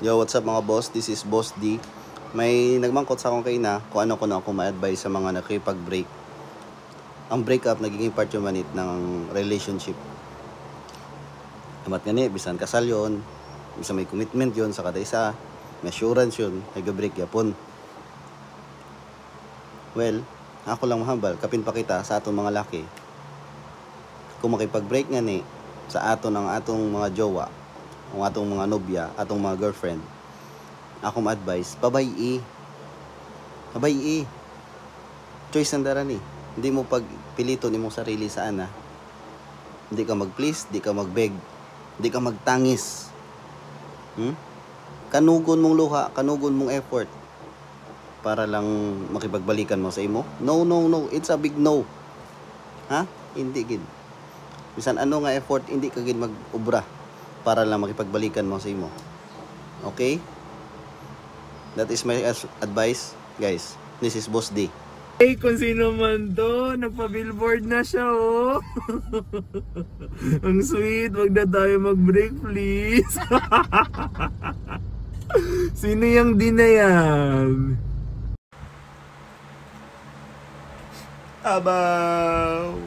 Yo, what's up mga boss? This is Boss D. May nagmangkot sa akong kay na kung ano ko na ako ma-advise sa mga nakipag-break. Ang breakup nagiging part yung manit ng relationship. Amat gani, bisan kasal yun, bisan may commitment yun sa kada isa, may assurance yun, nag-break yapon. Well, ako lang mahambal, kapin pa kita sa atong mga laki. Kung makipag-break nga ni sa aton ang atong mga jowa, ang atong mga nobya, atong mga girlfriend, akong advice, pabayi. Choice ng dara ni. Hindi mo pagpilito ni mong sarili sa ana. Hindi ka mag-please, hindi ka mag-beg, hindi ka magtangis. Kanugon mong luha, kanugon mong effort para lang makipagbalikan mo sa imo. No. It's a big no. Ha? Hindi gid. Bisan ano nga effort, hindi ka gid mag-ubra para lang makipagbalikan mo sa imo. Okay? That is my advice, guys. This is Boss D. Hey, kung sino man to, nagpa-billboard na siya, oh. Ang sweet, wag na tayo mag-break, please. Sino yung di na yan? Abaw!